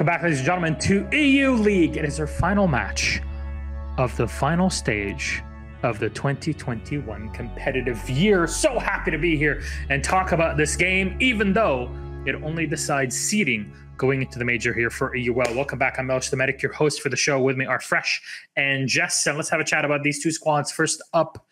Welcome back, ladies and gentlemen, to EU League. It is our final match of the final stage of the 2021 competitive year. So happy to be here and talk about this game, even though it only decides seeding going into the major here for EUL. Welcome back. I'm Melch the Medic, your host for the show. With me are Fresh and Jess, and let's have a chat about these two squads. First up,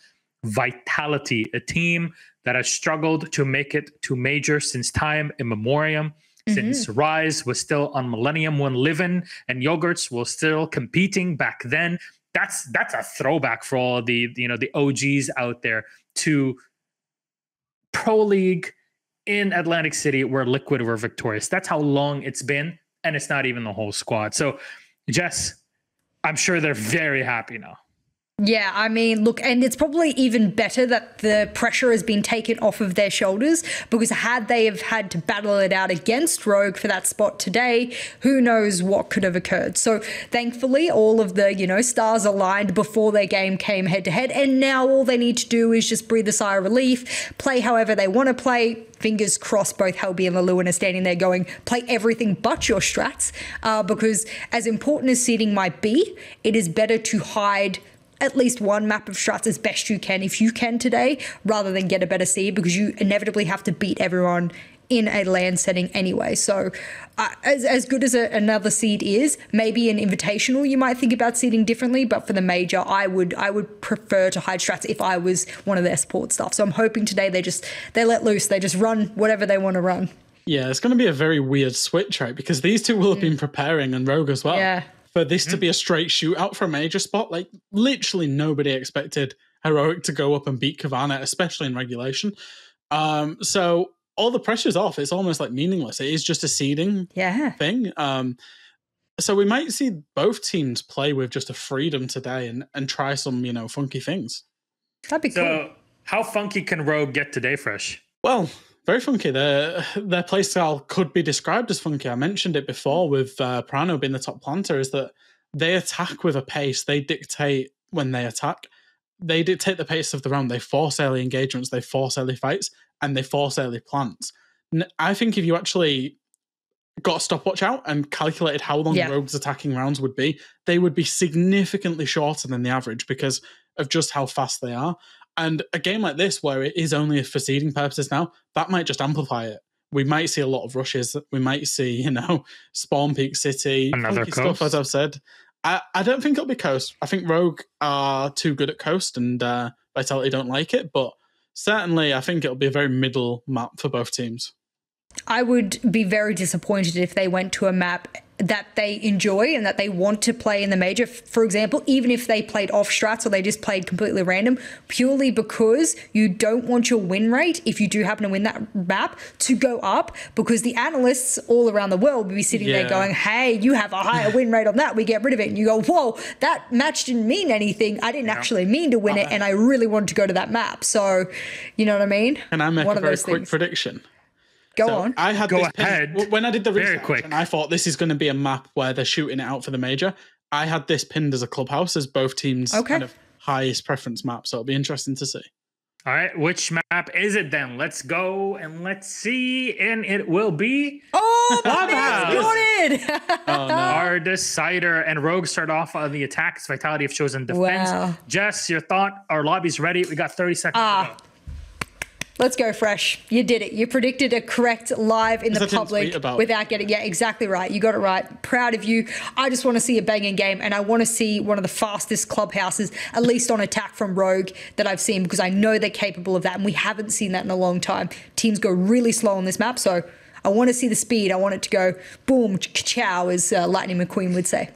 Vitality, a team that has struggled to make it to major since time immemorial. Since Rise was still on Millennium when Livin and Yogurts were still competing back then. That's a throwback for all the OGs out there to Pro League in Atlantic City where Liquid were victorious. That's how long it's been, and it's not even the whole squad. So, Jess, I'm sure they're very happy now. Yeah, I mean, look, and it's probably even better that the pressure has been taken off of their shoulders, because had they have had to battle it out against Rogue for that spot today, who knows what could have occurred. So thankfully, all of the, stars aligned before their game came head to head. And now all they need to do is just breathe a sigh of relief, play however they want to play. Fingers crossed, both Helby and Leeuwin are standing there going, play everything but your strats, because as important as seeding might be, it is better to hide at least one map of strats as best you can, if you can today, rather than get a better seed, because you inevitably have to beat everyone in a LAN setting anyway. So as good as another seed is, maybe an invitational you might think about seeding differently, but for the major, I would prefer to hide strats if I was one of their support staff. So I'm hoping today they let loose, they just run whatever they want to run. Yeah, it's going to be a very weird switch, right? Because these two will have been preparing, and Rogue as well. Yeah. For this to be a straight shootout for a major spot, like literally nobody expected Heroic to go up and beat Kavana, especially in regulation. So all the pressure's off. It's almost like meaningless. It is just a seeding thing. So we might see both teams play with just a freedom today and try some, funky things. That'd be cool. So how funky can Rogue get today, Fresh? Well, very funky. Their playstyle could be described as funky. I mentioned it before with Prano being the top planter, is that they attack with a pace. They dictate when they attack. They dictate the pace of the round. They force early engagements, they force early fights, and they force early plants. I think if you actually got a stopwatch out and calculated how long Rogue's attacking rounds would be, they would be significantly shorter than the average because of just how fast they are. And a game like this, where it is only for seeding purposes now, that might just amplify it. We might see a lot of rushes. We might see, Spawn Peak City, another stuff, as I've said. I don't think it'll be Coast. I think Rogue are too good at Coast, and Vitality don't like it. But certainly, I think it'll be a very middle map for both teams. I would be very disappointed if they went to a map that they enjoy and that they want to play in the major. For example, even if they played off strats or they just played completely random, purely because you don't want your win rate, if you do happen to win that map, to go up, because the analysts all around the world will be sitting there going, hey, you have a higher win rate on that, we get rid of it. And you go, whoa, that match didn't mean anything. I didn't actually mean to win it, and I really wanted to go to that map. So, you know what I mean? Can I make a very quick prediction? Go on. I had Go this ahead. When I did the Very research, quick. and I thought this is going to be a map where they're shooting it out for the major. I had this pinned as a clubhouse as both teams' kind of highest preference map. So it'll be interesting to see. All right, which map is it then? Let's go and let's see. And it will be Clubhouse. Got it. Oh, no. our decider. And Rogue start off on the attacks. Vitality have chosen defense. Wow. Jess, your thought? Our lobby's ready. We got 30 seconds to go. Let's go, Fresh. You did it. You predicted a correct live in the public without getting... Yeah, exactly right. You got it right. Proud of you. I just want to see a banging game, and I want to see one of the fastest clubhouses, at least on attack from Rogue, that I've seen, because I know they're capable of that, and we haven't seen that in a long time. Teams go really slow on this map, so I want to see the speed. I want it to go boom, chow, as Lightning McQueen would say.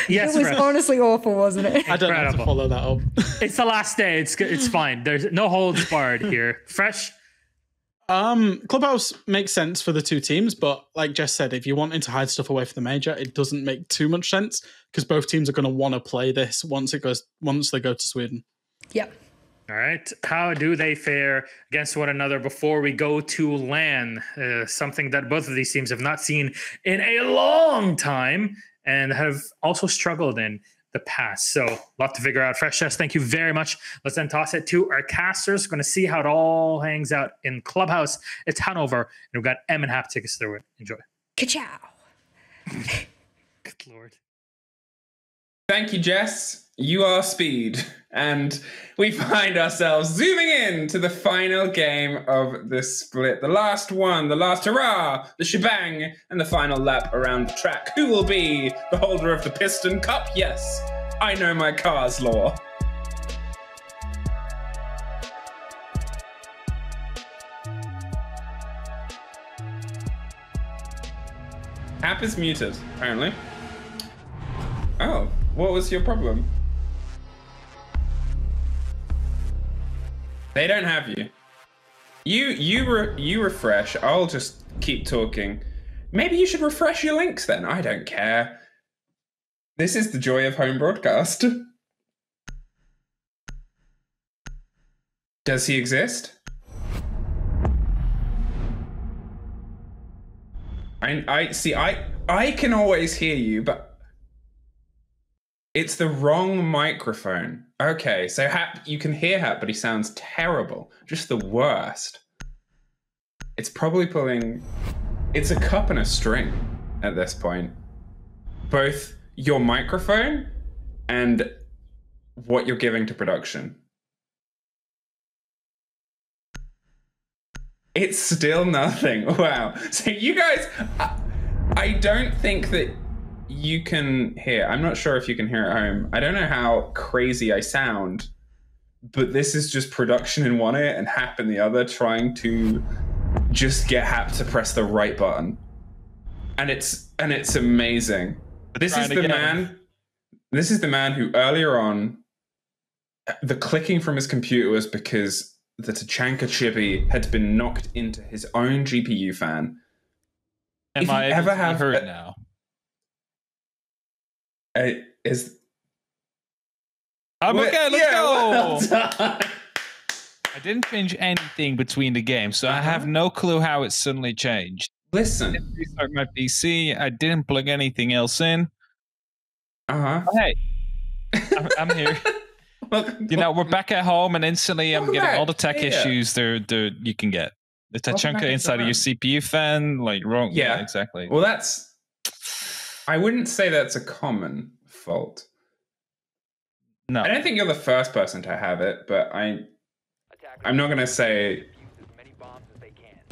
Yes, it was honestly awful, wasn't it? I don't know how to follow that up. It's the last day. It's fine. There's no holds barred here. Fresh? Clubhouse makes sense for the two teams, but like Jess said, if you're wanting to hide stuff away from the major, it doesn't make too much sense, because both teams are going to want to play this once they go to Sweden. Yep. All right. How do they fare against one another before we go to LAN? Something that both of these teams have not seen in a long time and have also struggled in. the past. So a lot to figure out. Fresh Chess, thank you very much. Let's then toss it to our casters. Going to see how it all hangs out in Clubhouse. It's Hanover, and we've got M and half tickets through it. Enjoy. Ka-chow. Good Lord. Thank you, Jess. You are speed. And we find ourselves zooming in to the final game of the split. The last one, the last hurrah, the shebang, and the final lap around the track. Who will be the holder of the Piston Cup? Yes, I know my car's lore. App is muted, apparently. Oh, what was your problem? They don't have you. You refresh. I'll just keep talking. Maybe you should refresh your links then. I don't care. This is the joy of home broadcast. Does he exist? I see. I can always hear you, but it's the wrong microphone. Okay, so Hap, you can hear Hap, but he sounds terrible. Just the worst. It's probably pulling... It's a cup and a string at this point. Both your microphone and what you're giving to production. It's still nothing. Wow. So you guys... I don't think that you can hear. I'm not sure if you can hear at home. I don't know how crazy I sound, but this is just production in one ear and Hap in the other, trying to just get Hap to press the right button. And it's amazing. This is the man. This is the man who earlier on, the clicking from his computer was because the Tachanka chibi had been knocked into his own GPU fan. Am I ever have heard now? I'm okay, let's go! Well I didn't change anything between the games, so I have no clue how it suddenly changed. Listen. I didn't restart my PC, I didn't plug anything else in. Uh-huh. Oh, hey, I'm here. You know, we're back at home, and instantly I'm getting all the tech issues there you can get. The Tachanka inside of your CPU fan, like wrong. Yeah, exactly. Well, I wouldn't say that's a common fault. No. I don't think you're the first person to have it, but I'm not going to say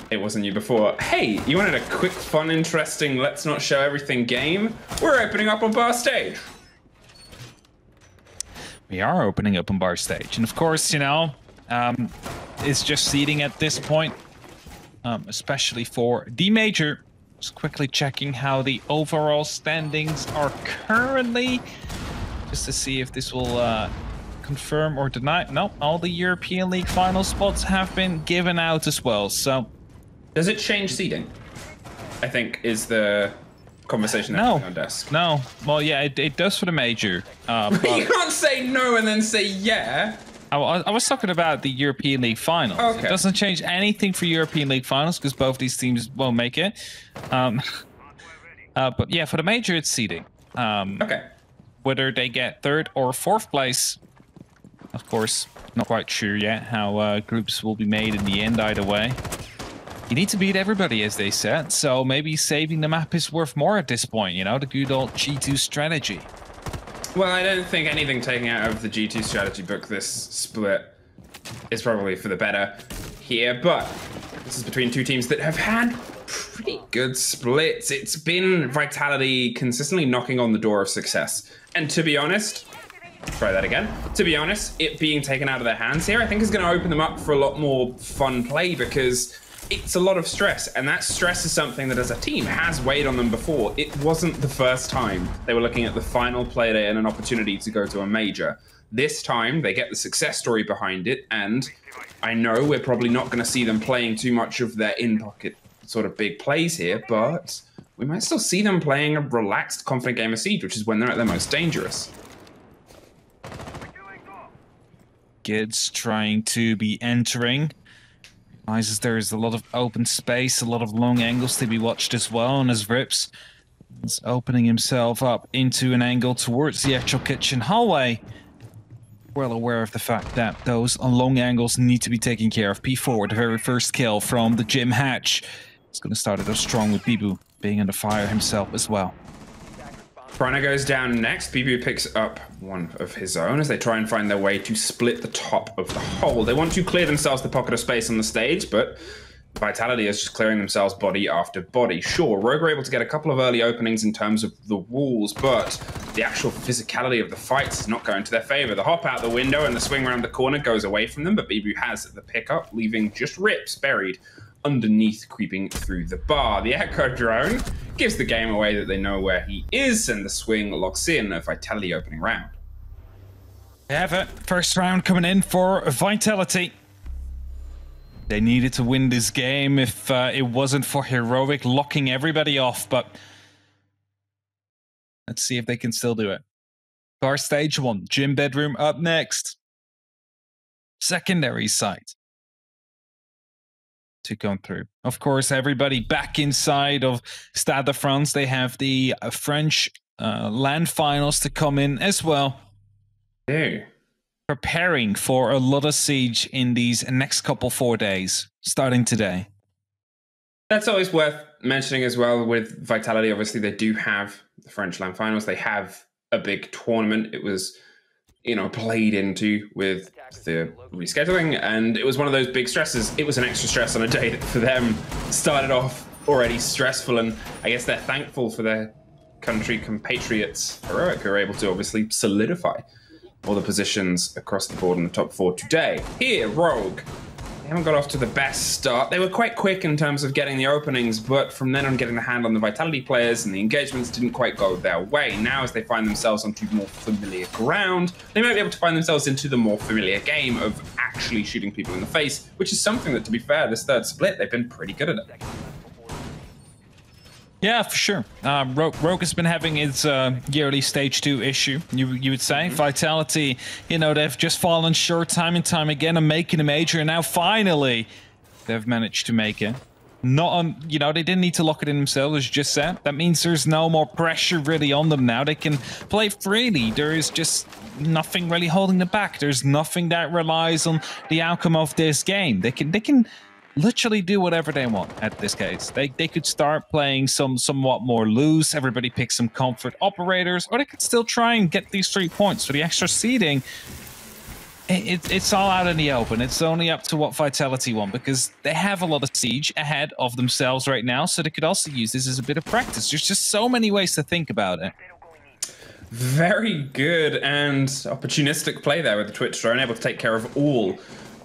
it wasn't you before. Hey, you wanted a quick, fun, interesting, let's not show everything game? We're opening up on Bar Stage. We are opening up on Bar Stage. And of course, you know, it's just seeding at this point, especially for the major. Just quickly checking how the overall standings are currently, just to see if this will confirm or deny. No, all the European League final spots have been given out as well. So, does it change seeding? I think is the conversation on desk. No. Well, yeah, it does for the major. You can't say no and then say yeah. I was talking about the European League finals. Okay. It doesn't change anything for European League finals because both these teams won't make it. But yeah, for the major, it's seeding. Okay. Whether they get third or fourth place, of course, not quite sure yet how groups will be made in the end either way. You need to beat everybody, as they said, so maybe saving the map is worth more at this point, you know, the good old G2 strategy. Well, I don't think anything taken out of the G2 strategy book this split is probably for the better here, but this is between two teams that have had pretty good splits. It's been Vitality consistently knocking on the door of success. And to be honest, try that again. To be honest, it being taken out of their hands here, I think is going to open them up for a lot more fun play because it's a lot of stress, and that stress is something that as a team has weighed on them before. It wasn't the first time they were looking at the final play day and an opportunity to go to a major. This time, they get the success story behind it, and I know we're probably not going to see them playing too much of their in-pocket sort of big plays here, but we might still see them playing a relaxed, confident game of Siege, which is when they're at their most dangerous. Kids trying to be entering. Realizes there is a lot of open space, a lot of long angles to be watched as well, and as Rips He's opening himself up into an angle towards the actual kitchen hallway. Well aware of the fact that those long angles need to be taken care of. P4, the very first kill from the gym hatch. It's going to start it off strong with Bibu being under fire himself as well. Prana goes down next. Bibu picks up one of his own as they try and find their way to split the top of the hole. They want to clear themselves the pocket of space on the stage, but Vitality is just clearing themselves body after body. Sure, Rogue are able to get a couple of early openings in terms of the walls, but the actual physicality of the fights is not going to their favor. The hop out the window and the swing around the corner goes away from them, but Bibu has the pickup, leaving just Rips buried underneath, creeping through the bar. The Echo drone gives the game away that they know where he is, and the swing locks in a Vitality opening round. They have it. First round coming in for Vitality. They needed to win this game if it wasn't for Heroic locking everybody off, but let's see if they can still do it. Bar stage 1, gym bedroom up next. Secondary site to come through. Of course, everybody back inside of Stade de France. They have the French LAN finals to come in as well. Yeah. Preparing for a lot of siege in these next 4 days, starting today. That's always worth mentioning as well with Vitality. Obviously, they do have the French LAN finals. They have a big tournament. It was, played into with the rescheduling, and it was one of those big stresses. It was an extra stress on a day that for them started off already stressful, and I guess they're thankful for their country compatriots, Heroic, who are able to obviously solidify all the positions across the board in the top 4 today. Here, Rogue, they haven't got off to the best start. They were quite quick in terms of getting the openings, but from then on getting the hand on the Vitality players and the engagements didn't quite go their way. Now as they find themselves onto more familiar ground, they might be able to find themselves into the more familiar game of actually shooting people in the face, which is something that, to be fair, this third split, they've been pretty good at it. Yeah, for sure. Rogue has been having its yearly stage 2 issue, you would say. Vitality, they've just fallen short time and time again of making a major, and now finally they've managed to make it. Not on, they didn't need to lock it in themselves, as you just said. That means there's no more pressure really on them now. They can play freely. There is just nothing really holding them back. There's nothing that relies on the outcome of this game. They can literally do whatever they want at this case. They could start playing somewhat more loose. Everybody picks some comfort operators, or they could still try and get these 3 points for the extra seeding. It's all out in the open. It's only up to what Vitality want, because they have a lot of siege ahead of themselves right now, so they could also use this as a bit of practice. There's just so many ways to think about it. Very good and opportunistic play there with the Twitch drone, able to take care of all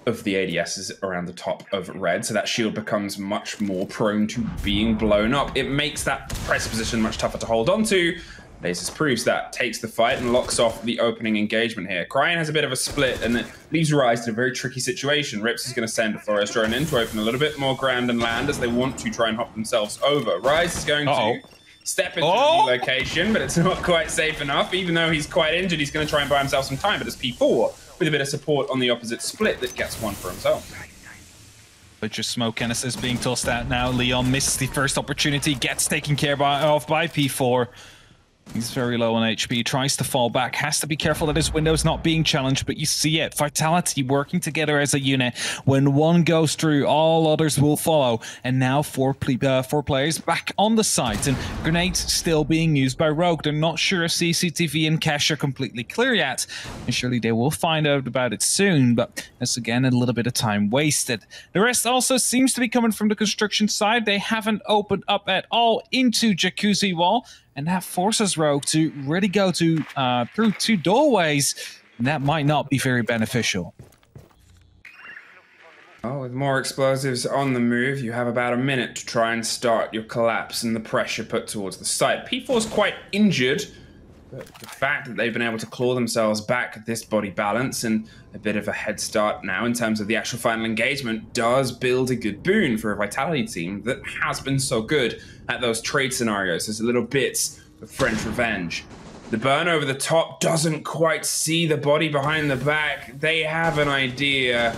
of the ADSs around the top of red, so that shield becomes much more prone to being blown up. It makes that press position much tougher to hold on to. Lasis proves that, takes the fight and locks off the opening engagement here. Cryan has a bit of a split, and it leaves Rise in a very tricky situation. Rips is going to send a Forest drone in to open a little bit more ground and land as they want to try and hop themselves over. Rise is going to step into the new location, but it's not quite safe enough. Even though he's quite injured, he's going to try and buy himself some time, but it's P4 with a bit of support on the opposite split that gets one for himself. Butcher Smoke Genesis being tossed out now. Leon misses the first opportunity, gets taken care of by P4. He's very low on HP, tries to fall back, has to be careful that his window's not being challenged, but you see it. Vitality working together as a unit. When one goes through, all others will follow. And now four players back on the site, and grenades still being used by Rogue. They're not sure if CCTV and cache are completely clear yet, and surely they will find out about it soon, but that's again a little bit of time wasted. The rest also seems to be coming from the construction side. They haven't opened up at all into Jacuzzi Wall, and that forces Rogue to really go to through two doorways, and that might not be very beneficial. Oh, with more explosives on the move, you have about a minute to try and start your collapse and the pressure put towards the site. P4's quite injured, but the fact that they've been able to claw themselves back at this body balance and a bit of a head start now in terms of the actual final engagement does build a good boon for a Vitality team that has been so good at those trade scenarios. There's little bits of French revenge. The burn over the top doesn't quite see the body behind the back. They have an idea,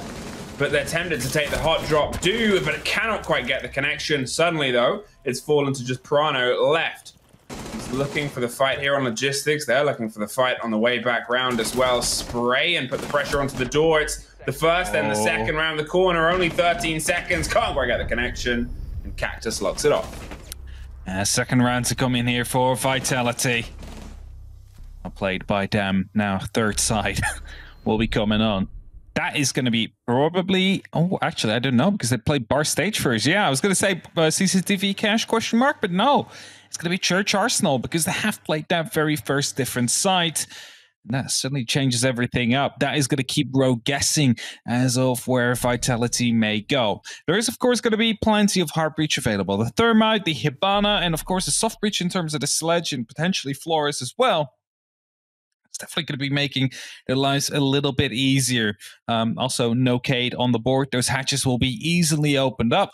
but they're tempted to take the hot drop but it cannot quite get the connection. Suddenly, though, it's fallen to just Prano left He's looking for the fight here on logistics. They're looking for the fight on the way back round as well. Spray and put the pressure onto the door. It's the first and the second round the corner. Only 13 seconds. Can't quite get the connection. And Cactus locks it off. Second round to come in here for Vitality. Played by Dam. Now third side will be coming on. That is going to be probably... Oh, actually, I don't know, because they played Bar Stage first. Yeah, I was going to say CCTV Cash question mark, but no. It's going to be Church Arsenal, because they have played that very first different side. That certainly changes everything up. That is going to keep Rogue guessing as of where Vitality may go. There is, of course, going to be plenty of hard breach available. The Thermite, the Hibana, and, of course, the soft breach in terms of the Sledge and potentially Flores as well. It's definitely going to be making their lives a little bit easier. Also, no Cade on the board. Those hatches will be easily opened up.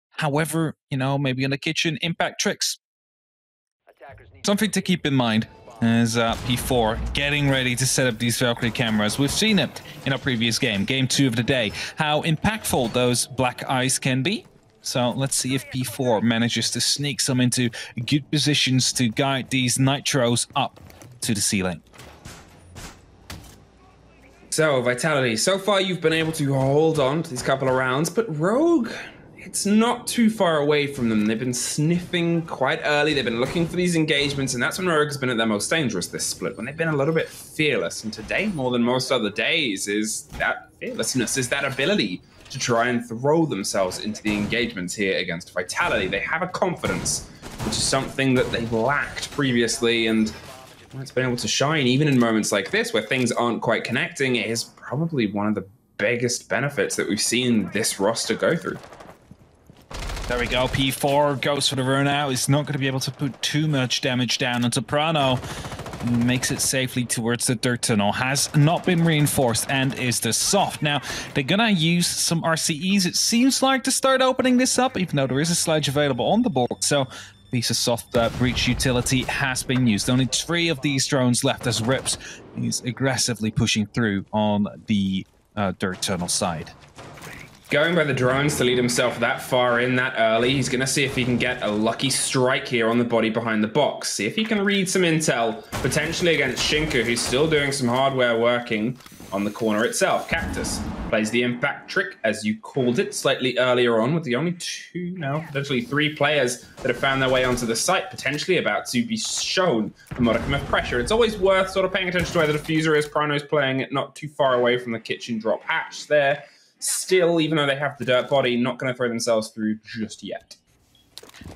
However, you know, maybe in the kitchen, impact tricks. Something to keep in mind as P4 getting ready to set up these Valkyrie cameras. We've seen it in our previous game, game 2 of the day, how impactful those black eyes can be. So let's see if P4 manages to sneak some into good positions to guide these Nitros up to the ceiling. So, Vitality, so far you've been able to hold on to these couple of rounds, but Rogue, it's not too far away from them. They've been sniffing quite early. They've been looking for these engagements, and that's when Rogue has been at their most dangerous this split, when they've been a little bit fearless. And today, more than most other days, is that fearlessness, is that ability to try and throw themselves into the engagements here against Vitality. They have a confidence, which is something that they've lacked previously, and it's been able to shine even in moments like this where things aren't quite connecting. It is probably one of the biggest benefits that we've seen this roster go through. There we go. P4 goes for the run out. He's not going to be able to put too much damage down onto Prano. Makes it safely towards the dirt tunnel. Has not been reinforced and is the soft. Now, they're going to use some RCEs, it seems like, to start opening this up, even though there is a sledge available on the board. So piece of soft breach utility has been used. Only 3 of these drones left as Rips. He's aggressively pushing through on the dirt tunnel side. Going by the drones to lead himself that far in that early, he's going to see if he can get a lucky strike here on the body behind the box. See if he can read some intel, potentially against Shinka, who's still doing some hardware working on the corner itself. Cactus plays the impact trick, as you called it, slightly earlier on, with the only 2, now potentially 3 players that have found their way onto the site, potentially about to be shown a modicum of pressure. It's always worth sort of paying attention to where the diffuser is. Prano's playing it not too far away from the kitchen drop hatch there. Still, even though they have the dirt body, not going to throw themselves through just yet.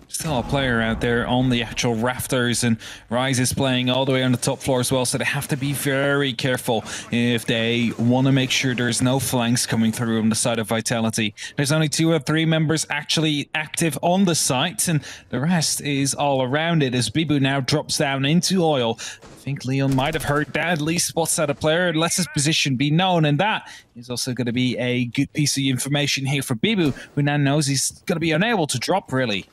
Still a player out there on the actual rafters, and Rise is playing all the way on the top floor as well, so they have to be very careful if they want to make sure there's no flanks coming through on the side of Vitality. There's only 2 or 3 members actually active on the site, and the rest is all around it as Bibu now drops down into oil. I think Leon might have heard that, at least spots out a player, lets his position be known, and that is also going to be a good piece of information here for Bibu, who now knows he's going to be unable to drop, really.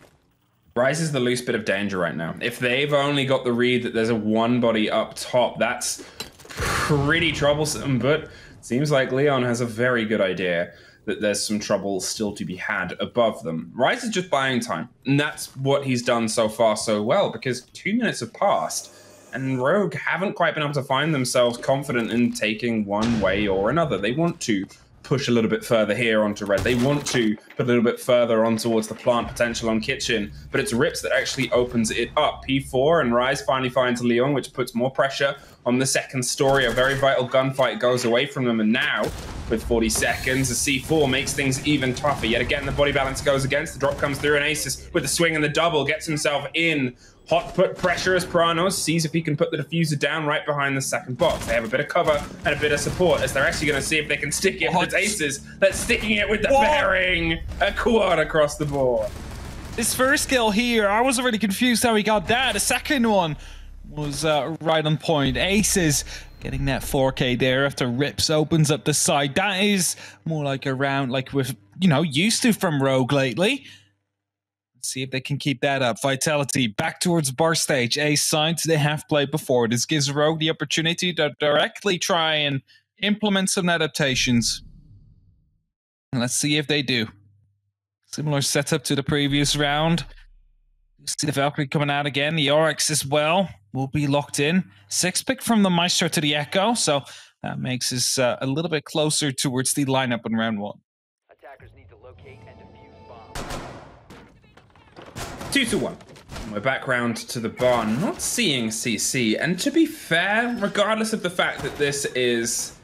Rise is the loose bit of danger right now. If they've only got the read that there's a 1 body up top, that's pretty troublesome, but it seems like Leon has a very good idea that there's some trouble still to be had above them. Rise is just buying time, and that's what he's done so far so well, because 2 minutes have passed, and Rogue haven't quite been able to find themselves confident in taking one way or another. They want to push a little bit further here onto red. They want to put a little bit further on towards the plant potential on kitchen, but it's Rips that actually opens it up. P4 and Rise finally finds Leon, which puts more pressure on the second story. A very vital gunfight goes away from them, and now, with 40 seconds, the C4 makes things even tougher. Yet again, the body balance goes against. The drop comes through, and Aces, with the swing and the double, gets himself in. Hot put pressure as Pranos sees if he can put the diffuser down right behind the second box. They have a bit of cover and a bit of support as they're actually going to see if they can stick it with Aces. That's sticking it with the bearing. A quad across the board. This first kill here, I was already confused how he got that. The second one was right on point. Aces getting that 4K there after Rips opens up the side. That is more like a round like we're, you know, used to from Rogue lately. See if they can keep that up. Vitality back towards bar stage. A side they have played before. This gives Rogue the opportunity to directly try and implement some adaptations. And let's see if they do. Similar setup to the previous round. See the Valkyrie coming out again. The Oryx as well will be locked in. 6 pick from the Maestro to the Echo, so that makes us a little bit closer towards the lineup in round 1. Attackers need to locate and defuse bombs. 2-1. We're back round to the barn, not seeing CC. And to be fair, regardless of the fact that this is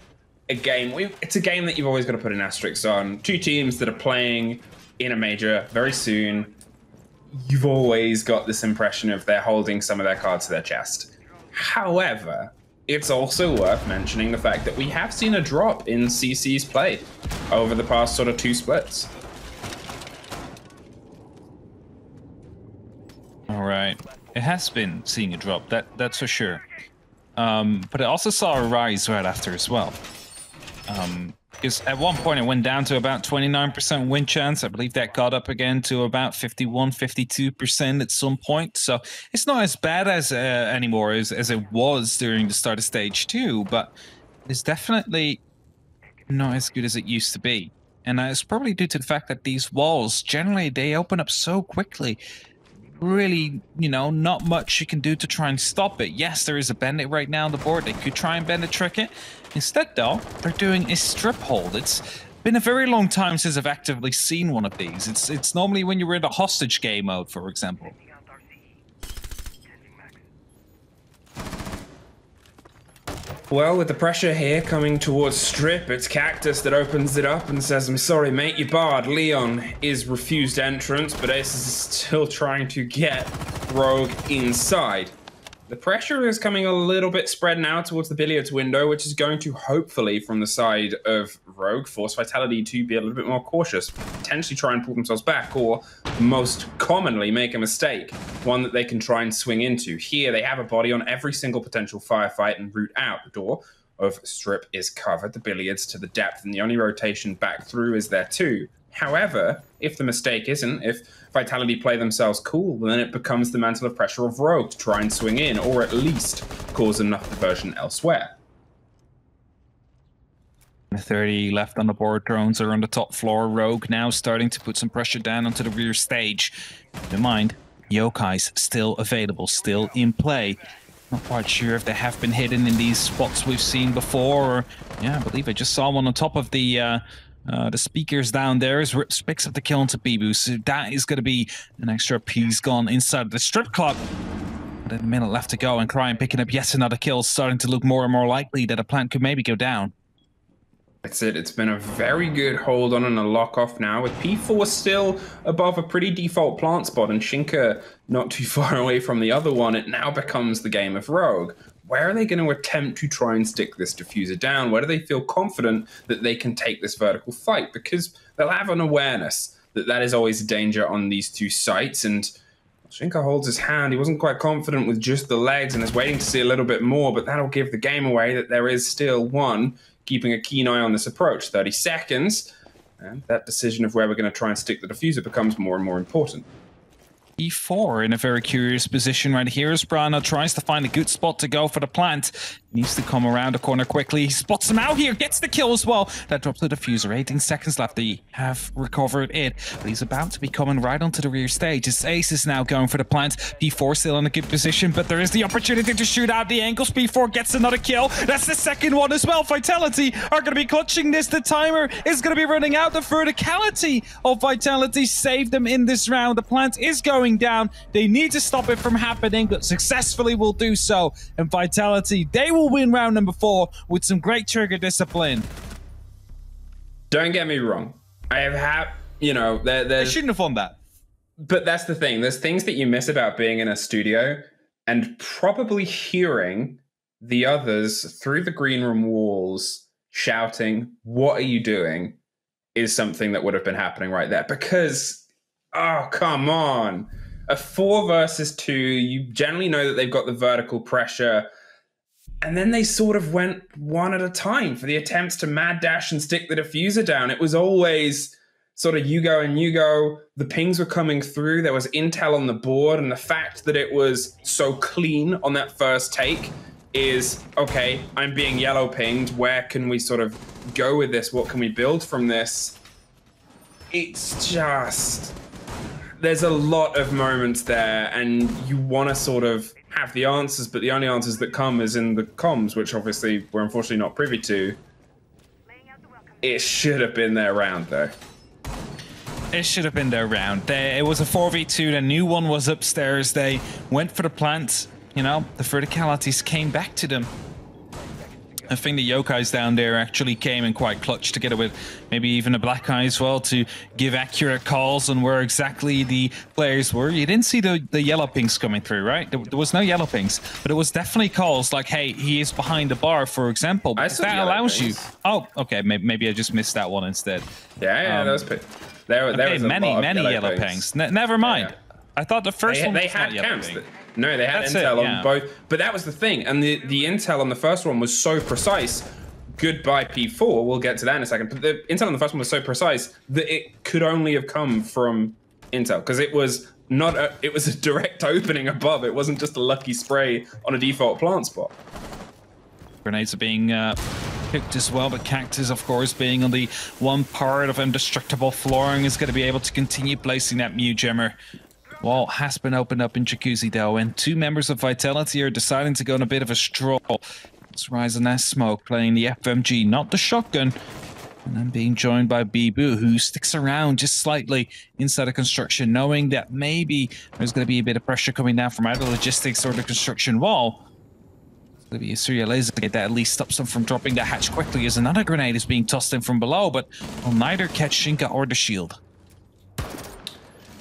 a game, it's a game that you've always got to put an asterisk on. 2 teams that are playing in a major very soon. You've always got this impression of they're holding some of their cards to their chest. However, it's also worth mentioning the fact that we have seen a drop in CC's play over the past sort of 2 splits. All right, it has been seeing a drop, that's for sure. But it also saw a rise right after as well. Because at one point it went down to about 29% win chance. I believe that got up again to about 51, 52% at some point. So it's not as bad as anymore as it was during the start of stage 2, but it's definitely not as good as it used to be. And it's probably due to the fact that these walls, generally, they open up so quickly. Really, you know, not much you can do to try and stop it. Yes, there is a bandit right now on the board. They could try and bandit trick it. Instead, though, they're doing a strip hold. It's been a very long time since I've actively seen one of these. It's normally when you were in the hostage game mode, for example. Well, with the pressure here coming towards Strip, it's Cactus that opens it up and says, I'm sorry, mate, you barred. Leon is refused entrance, but Ace is still trying to get Rogue inside. The pressure is coming a little bit spread now towards the billiards window, which is going to hopefully, from the side of Rogue, force Vitality to be a little bit more cautious, potentially try and pull themselves back, or most commonly make a mistake, one that they can try and swing into. Here, they have a body on every single potential firefight and route out. The door of Strip is covered, the billiards to the depth, and the only rotation back through is there too. However, if the mistake isn't, if Vitality play themselves cool, then it becomes the mantle of pressure of Rogue to try and swing in, or at least cause enough diversion elsewhere. 30 left on the board. Drones are on the top floor. Rogue now starting to put some pressure down onto the rear stage. Keep in mind, Yokai's still available, still in play. Not quite sure if they have been hidden in these spots we've seen before, or yeah, I believe I just saw one on top of the speakers down there as Rips picks up the kill onto Bibu. So that is going to be an extra piece gone inside the strip club. But a minute left to go, and Cryan picking up yet another kill, starting to look more and more likely that a plant could maybe go down. That's it. It's been a very good hold on and a lock off now, with P4 still above a pretty default plant spot and Shinka not too far away from the other one. It now becomes the game of Rogue. Where are they going to attempt to try and stick this diffuser down? Where do they feel confident that they can take this vertical fight? Because they'll have an awareness that that is always a danger on these 2 sites. And Shinka holds his hand. He wasn't quite confident with just the legs and is waiting to see a little bit more, but that'll give the game away that there is still one keeping a keen eye on this approach. 30 seconds, and that decision of where we're going to try and stick the diffuser becomes more and more important. E4 in a very curious position right here as Brano tries to find a good spot to go for the plant. Needs to come around the corner quickly. He spots him out here, gets the kill as well. That drops the diffuser. 18 seconds left. They have recovered it, but he's about to be coming right onto the rear stage. His Ace is now going for the plant. P4 still in a good position, but there is the opportunity to shoot out the angles. P4 gets another kill. That's the second one as well. Vitality are going to be clutching this. The timer is going to be running out. The verticality of Vitality saved them in this round. The plant is going down. They need to stop it from happening, but successfully will do so. And Vitality, they will win round number 4 with some great trigger discipline. Don't get me wrong. I have had, you know, They shouldn't have won that. But that's the thing. There's things that you miss about being in a studio, and probably hearing the others through the green room walls shouting, "What are you doing?" is something that would have been happening right there. Because, oh, come on. A 4 versus 2, you generally know that they've got the vertical pressure. And then they sort of went one at a time for the attempts to mad dash and stick the diffuser down. It was always sort of you go and you go. The pings were coming through. There was intel on the board. And the fact that it was so clean on that first take is, okay, I'm being yellow pinged. Where can we sort of go with this? What can we build from this? It's just... there's a lot of moments there, and you want to sort of have the answers, but the only answers that come is in the comms, which obviously we're unfortunately not privy to. It should have been their round, though. It should have been their round. It was a 4v2. The new one was upstairs. They went for the plant. You know, the verticalities came back to them. I think the Yokais down there actually came in quite clutch together with maybe even a Black Eye as well to give accurate calls on where exactly the players were. You didn't see the yellow pings coming through, right? There was no yellow pings, but it was definitely calls like, hey, he is behind the bar, for example. That allows you. Oh, okay, maybe I just missed that one instead. Yeah, that was there okay, was many yellow pings. Never mind. Yeah. I thought the first one they was had not camps. yellow ping. No, they had intel on both, but that was the thing. And the intel on the first one was so precise. Goodbye P4. We'll get to that in a second. But the intel on the first one was so precise that it could only have come from intel, because it was not. It was a direct opening above. It wasn't just a lucky spray on a default plant spot. Grenades are being picked as well, but Cactus, of course, being on the one part of indestructible flooring, is going to be able to continue placing that Mew Gemmer. Wall has been opened up in Jacuzzi, though, and two members of Vitality are deciding to go on a bit of a stroll. It's Ryzen S Smoke playing the FMG, not the shotgun, and then being joined by Bibu, who sticks around just slightly inside the construction, knowing that maybe there's going to be a bit of pressure coming down from either logistics or the construction wall. It's going to be a serial laser that at least stops them from dropping the hatch quickly, as another grenade is being tossed in from below, but will neither catch Shinka or the shield.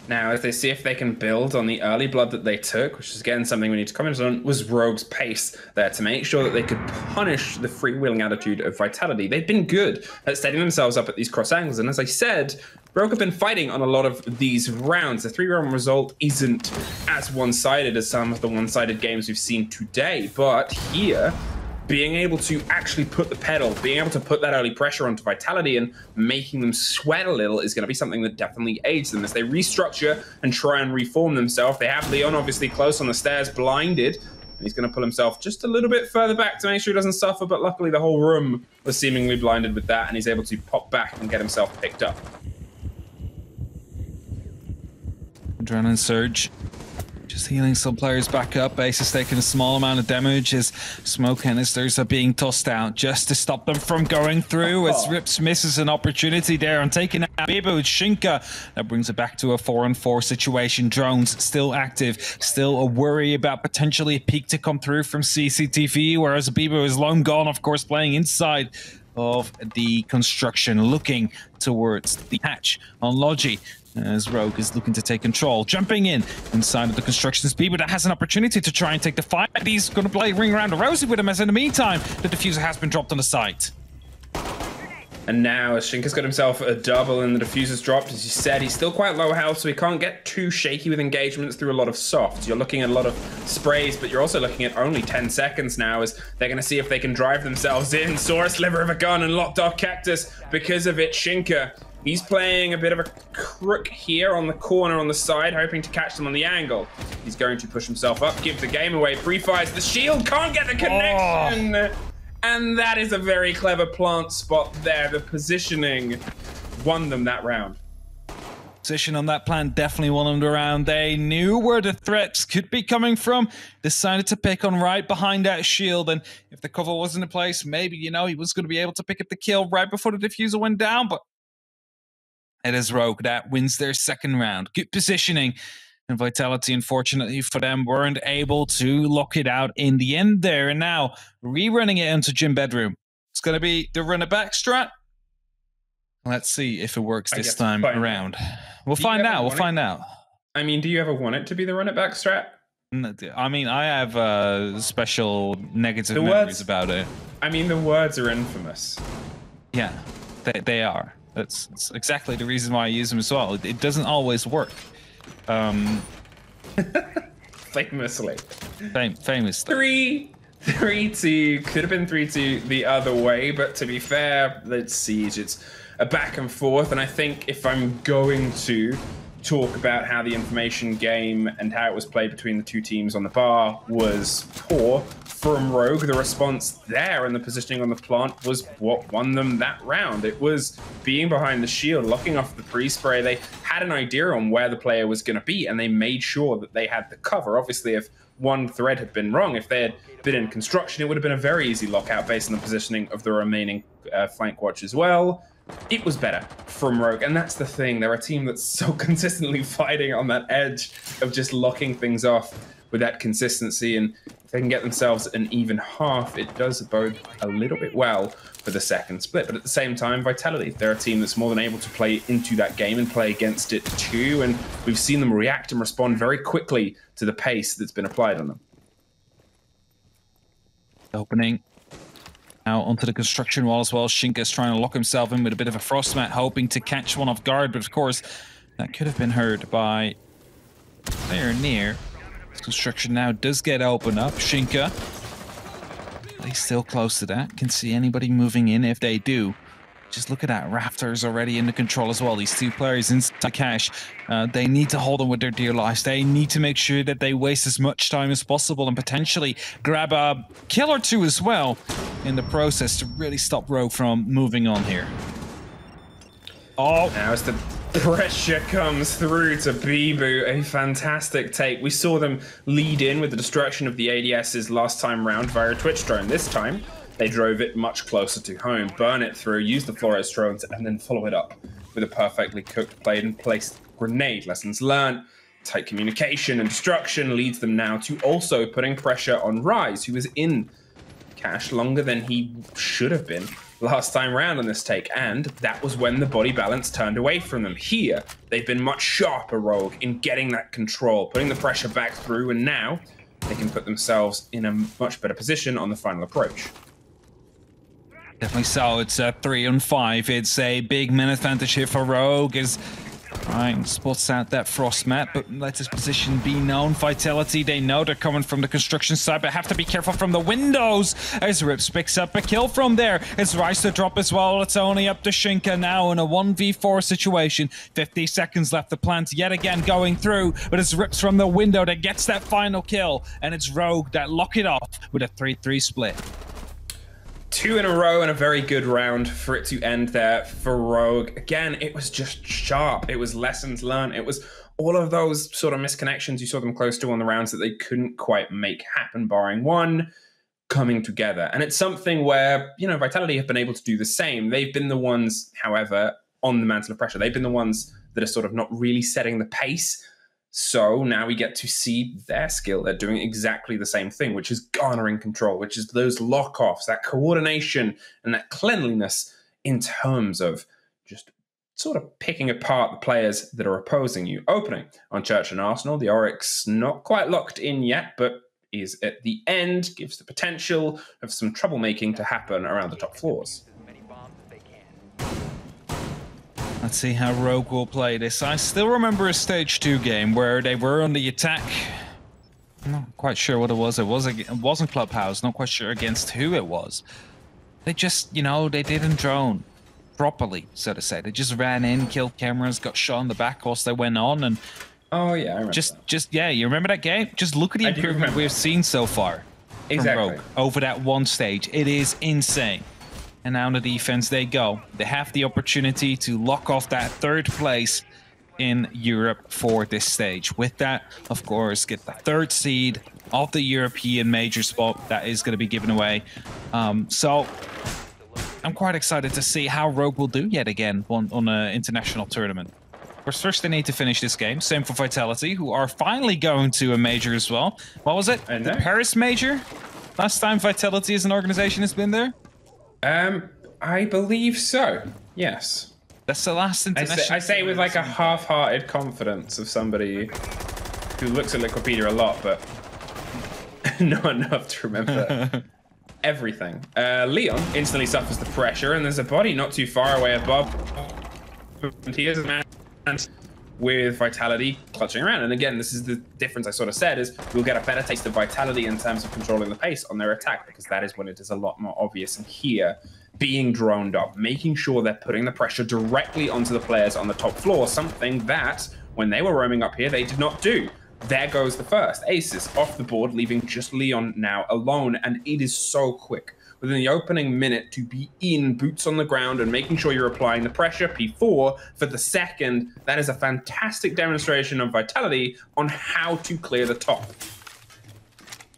Now, as they see if they can build on the early blood that they took, which is again something we need to comment on, was Rogue's pace there to make sure that they could punish the freewheeling attitude of Vitality. They've been good at setting themselves up at these cross angles, and as I said, Rogue have been fighting on a lot of these rounds. The 3-round result isn't as one-sided as some of the one-sided games we've seen today, but here, being able to actually put the pedal, being able to put that early pressure onto Vitality and making them sweat a little is going to be something that definitely aids them as they restructure and try and reform themselves. They have Leon obviously close on the stairs, blinded. And he's going to pull himself just a little bit further back to make sure he doesn't suffer, but luckily the whole room was seemingly blinded with that, and he's able to pop back and get himself picked up. Adrenaline surge. Just healing some players back up. Ace is taking a small amount of damage as smoke canisters are being tossed out just to stop them from going through. As Rips misses an opportunity there and taking out Bibu with Shinka. That brings it back to a 4-on-4 situation. Drones still active. Still a worry about potentially a peek to come through from CCTV, whereas Bibu is long gone, of course, playing inside of the construction, looking towards the hatch on Logi. As Rogue is looking to take control, jumping in inside of the construction speed, but that has an opportunity to try and take the fight. He's going to play Ring Around the Rosie with him, as in the meantime, the diffuser has been dropped on the site. And now, as Shinka's got himself a double and the diffuser's dropped, as you said, he's still quite low health, so he can't get too shaky with engagements through a lot of softs. You're looking at a lot of sprays, but you're also looking at only 10 seconds now, as they're going to see if they can drive themselves in. Saw a sliver of a gun and locked off Cactus because of it. Shinka, he's playing a bit of a crook here on the corner on the side, hoping to catch them on the angle. He's going to push himself up, give the game away, pre-fires the shield, can't get the connection! Oh. And that is a very clever plant spot there. The positioning won them that round. Position on that plant definitely won them the round. They knew where the threats could be coming from, decided to pick on right behind that shield, and if the cover wasn't in place, maybe, you know, he was going to be able to pick up the kill right before the diffuser went down, but it is Rogue that wins their second round. Good positioning. And Vitality, unfortunately for them, weren't able to lock it out in the end there. And now, rerunning it into Gym Bedroom. It's going to be the run-it-back strat. Let's see if it works this time around. We'll find out. We'll find out. I mean, do you ever want it to be the run-it-back strat? I mean, I have special negative memories about it. I mean, the words are infamous. Yeah, they are. That's exactly the reason why I use them as well. It doesn't always work. Famously. Famously. 3-2. Could have been 3-2 the other way, but to be fair, let's Siege, it's a back and forth, and I think if I'm going to talk about how the information game and how it was played between the two teams on the bar was poor from Rogue, the response there and the positioning on the plant was what won them that round. It was being behind the shield, locking off the pre-spray. They had an idea on where the player was going to be, and they made sure that they had the cover. Obviously, if one thread had been wrong, if they had been in construction, it would have been a very easy lockout based on the positioning of the remaining flank watch as well. It was better from Rogue, and that's the thing. They're a team that's so consistently fighting on that edge of just locking things off with that consistency, and if they can get themselves an even half, it does bode a little bit well for the second split. But at the same time, Vitality, they're a team that's more than able to play into that game and play against it too, and we've seen them react and respond very quickly to the pace that's been applied on them. Opening out onto the construction wall as well. Shinka's trying to lock himself in with a bit of a frost mat, hoping to catch one off guard, but of course that could have been heard by player near. This construction now does get opened up. Shinka, he's still close to that. Can see anybody moving in. If they do, just look at that. Raptors already in the control as well. These two players inside cash. They need to hold on with their dear lives. They need to make sure that they waste as much time as possible and potentially grab a kill or two as well in the process to really stop Rogue from moving on here. Oh, now as the pressure comes through to Bibu, a fantastic take. We saw them lead in with the destruction of the ADSs last time round via a Twitch drone. This time, they drove it much closer to home, burn it through, use the Flores drones, and then follow it up with a perfectly cooked, played and placed grenade. Lessons learned, tight communication and destruction leads them now to also putting pressure on Rise, who was in cash longer than he should have been last time round on this take, and that was when the body balance turned away from them. Here, they've been much sharper, Rogue, in getting that control, putting the pressure back through, and now they can put themselves in a much better position on the final approach. Definitely so. It's a 3-on-5. It's a big minute advantage here for Rogue as Ryan spots out that frost mat, but lets his position be known. Vitality, they know they're coming from the construction side, but have to be careful from the windows as Rips picks up a kill from there. It's Rise to drop as well. It's only up to Shinka now in a 1v4 situation. 50 seconds left. The plant yet again going through, but it's Rips from the window that gets that final kill, and it's Rogue that lock it off with a 3-3 split. 2 in a row and a very good round for it to end there for Rogue. Again, it was just sharp. It was lessons learned. It was all of those sort of misconnections you saw them close to on the rounds that they couldn't quite make happen, barring one, coming together. And it's something where, you know, Vitality have been able to do the same. They've been the ones, however, on the mantle of pressure. They've been the ones that are sort of not really setting the pace. So now we get to see their skill. They're doing exactly the same thing, which is garnering control, which is those lock-offs, that coordination and that cleanliness in terms of just sort of picking apart the players that are opposing you. Opening on Church and Arsenal, the Oryx not quite locked in yet, but is at the end, gives the potential of some troublemaking to happen around the top floors. Let's see how Rogue will play this. I still remember a Stage 2 game where they were on the attack. I'm not quite sure what it was. It wasn't Clubhouse. Not quite sure against who it was. They just, you know, they didn't drone properly, so to say. They just ran in, killed cameras, got shot in the back whilst they went on, and oh yeah, I remember. Yeah, you remember that game? Just look at the improvement we've seen so far from Rogue over that one stage. It is insane. And now on the defense they go. They have the opportunity to lock off that third place in Europe for this stage. With that, of course, get the third seed of the European major spot that is going to be given away. So I'm quite excited to see how Rogue will do yet again on an international tournament. Of course, first they need to finish this game. Same for Vitality, who are finally going to a major as well. What was it? The Paris major? Last time Vitality as an organization has been there? I believe so. Yes. That's the last international. I say with like a half-hearted confidence of somebody who looks at Liquipedia a lot, but not enough to remember everything. Leon instantly suffers the pressure, and there's a body not too far away above. He is a man with Vitality clutching around. And again, this is the difference I sort of said, is we'll get a better taste of Vitality in terms of controlling the pace on their attack, because that is when it is a lot more obvious. And here, being droned up, making sure they're putting the pressure directly onto the players on the top floor, something that when they were roaming up here, they did not do. There goes the first. Aces off the board, leaving just Leon now alone, and it is so quick. Within the opening minute to be in, boots on the ground, and making sure you're applying the pressure, P4 for the second. That is a fantastic demonstration of Vitality on how to clear the top.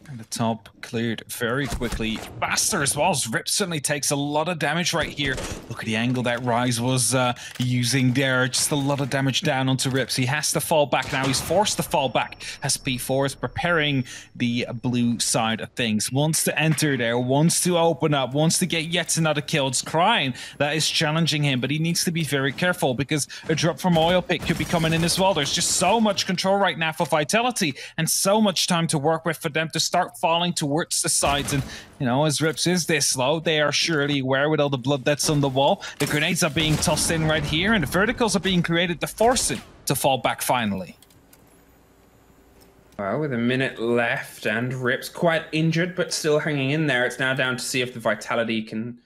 And the top cleared very quickly, faster as well. Rip certainly takes a lot of damage right here. Look at the angle that Rise was using there. Just a lot of damage down onto Rips. He has to fall back now. He's forced to fall back as P4 is preparing the blue side of things. Wants to enter there, wants to open up, wants to get yet another kill. It's Crying that is challenging him, but he needs to be very careful because a drop from Oil Pick could be coming in as well. There's just so much control right now for Vitality and so much time to work with for them to start falling towards the sides. And you know, as Rips is this slow, they are surely aware with all the blood that's on the wall. The grenades are being tossed in right here, and the verticals are being created to force it to fall back finally. Well, with a minute left and Rips quite injured but still hanging in there, it's now down to see if the Vitality can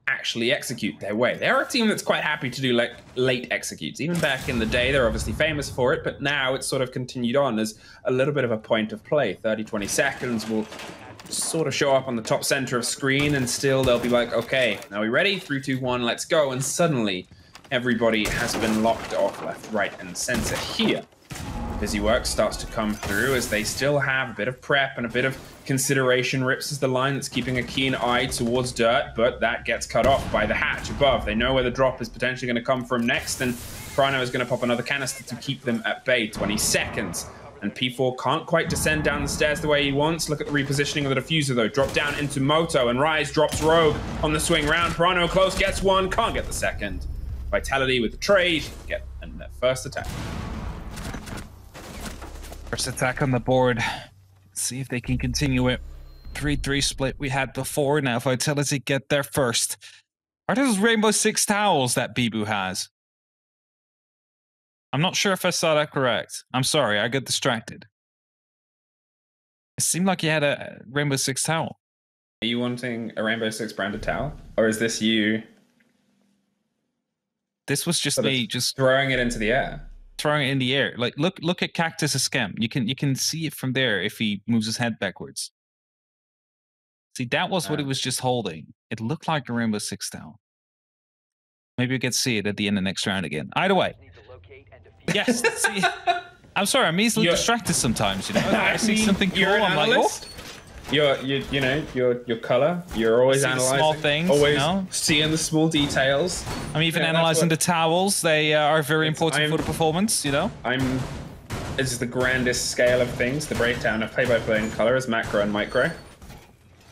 actually execute their way. They're a team that's quite happy to do like late executes. Even back in the day, they're obviously famous for it, but now it's sort of continued on as a little bit of a point of play. 30-20 seconds will sort of show up on the top center of screen, and still they'll be like, okay, now we ready? 3, 2, 1, let's go. And suddenly everybody has been locked off left, right, and center here. Busy work starts to come through as they still have a bit of prep and a bit of consideration. Rips is the line that's keeping a keen eye towards Dirt, but that gets cut off by the hatch above. They know where the drop is potentially going to come from next, and Prano is going to pop another canister to keep them at bay. 20 seconds. And P4 can't quite descend down the stairs the way he wants. Look at the repositioning of the diffuser, though. Drop down into Moto, and Rise drops Rogue on the swing round. Prano close, gets one, can't get the second. Vitality with the trade, get their first attack. First attack on the board. Let's see if they can continue it. 3-3 split we had before. Now Vitality get there first. Are those Rainbow Six towels that Bibu has? I'm not sure if I saw that correct. I'm sorry, I got distracted. It seemed like you had a Rainbow Six towel. Are you wanting a Rainbow Six branded towel? Or is this you? This was just me just throwing it into the air. Throwing it in the air. Like look at Cactus's scam. You can see it from there if he moves his head backwards. See, that was what he was just holding. It looked like a Rainbow Six towel. Maybe we get to see it at the end of the next round again. Either way. Yes. See, I'm sorry, I'm easily distracted sometimes, you know. I see something cool, I'm like, oh. Your color. You're always analyzing small things, always you know? seeing the small details. I'm even analyzing the towels. They are very important for the performance, you know. This is the grandest scale of things. The breakdown of play-by-play in color is macro and micro,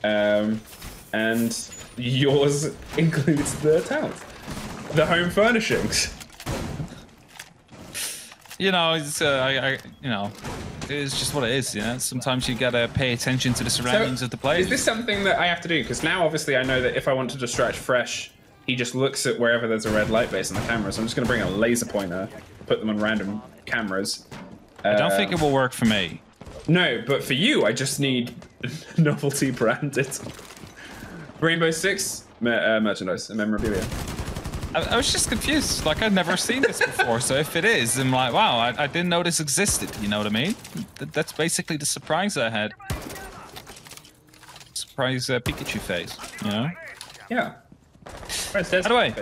and yours includes the towels, the home furnishings. You know, it's you know, it's just what it is. You know, sometimes you gotta pay attention to the surroundings of the players. Is this something that I have to do? Because now, obviously, I know that if I want to distract Fresh, he just looks at wherever there's a red light base on the camera. So I'm just gonna bring a laser pointer, put them on random cameras. I don't think it will work for me. No, but for you, I just need novelty branded Rainbow Six merchandise and memorabilia. I was just confused. Like, I've never seen this before. So if it is, I'm like, wow, I didn't know this existed. You know what I mean? That's basically the surprise I had. Surprise Pikachu face, you know? Yeah. By the way,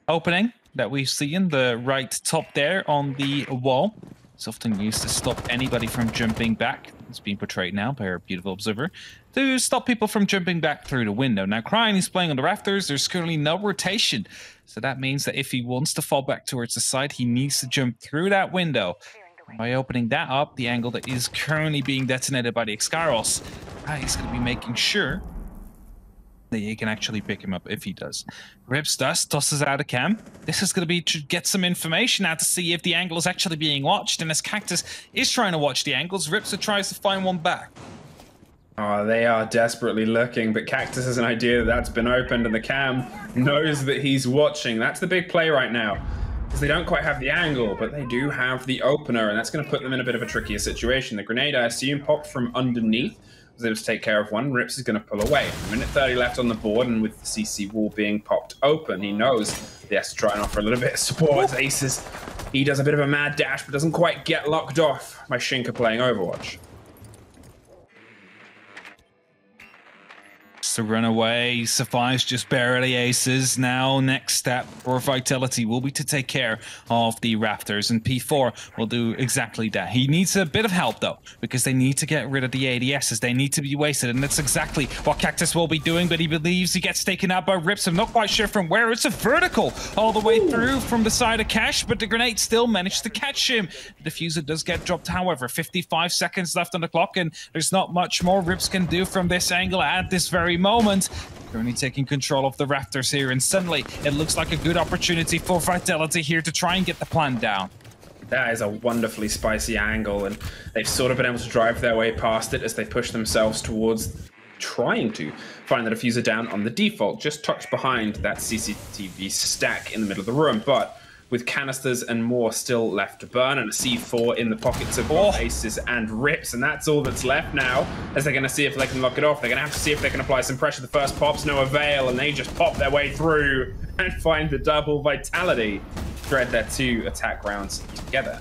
opening that we see in the right top there on the wall. It's often used to stop anybody from jumping back. It's being portrayed now by our beautiful observer to stop people from jumping back through the window. Now, Crying is playing on the rafters. There's currently no rotation. So that means that if he wants to fall back towards the side, he needs to jump through that window. By opening that up, the angle that is currently being detonated by the Excaros, he's going to be making sure that you can actually pick him up if he does. Rips dust, tosses out a cam. This is going to be to get some information out to see if the angle is actually being watched. And as Cactus is trying to watch the angles, Ripster tries to find one back. Oh, they are desperately looking, but Cactus has an idea that that's been opened and the cam knows that he's watching. That's the big play right now, because they don't quite have the angle, but they do have the opener, and that's going to put them in a bit of a trickier situation. The grenade, I assume, popped from underneath. Was able to take care of one. Rips is going to pull away. A minute 30 left on the board, and with the CC wall being popped open, he knows he has to try and offer a little bit of support. Aces He does a bit of a mad dash, but doesn't quite get locked off by Shinka playing Overwatch. To run away, survives just barely aces. Now next step for Vitality will be to take care of the Raptors, and P4 will do exactly that. He needs a bit of help though, because they need to get rid of the ADSs. They need to be wasted, and that's exactly what Cactus will be doing, but he believes he gets taken out by Rips. I'm not quite sure from where. It's a vertical all the way through from the side of Cash, but the grenade still managed to catch him. The diffuser does get dropped, however. 55 seconds left on the clock, and there's not much more Rips can do from this angle at this very moment. Currently taking control of the Raptors here, and suddenly it looks like a good opportunity for Vitality here to try and get the plan down. That is a wonderfully spicy angle, and they've sort of been able to drive their way past it as they push themselves towards trying to find the diffuser down on the default, just tucked behind that CCTV stack in the middle of the room. But with canisters and more still left to burn, and a C4 in the pockets of both Aces and Rips, and that's all that's left now, as they're going to see if they can lock it off. They're going to have to see if they can apply some pressure. The first pop's no avail, and they just pop their way through and find the double. Vitality thread their 2 attack rounds together.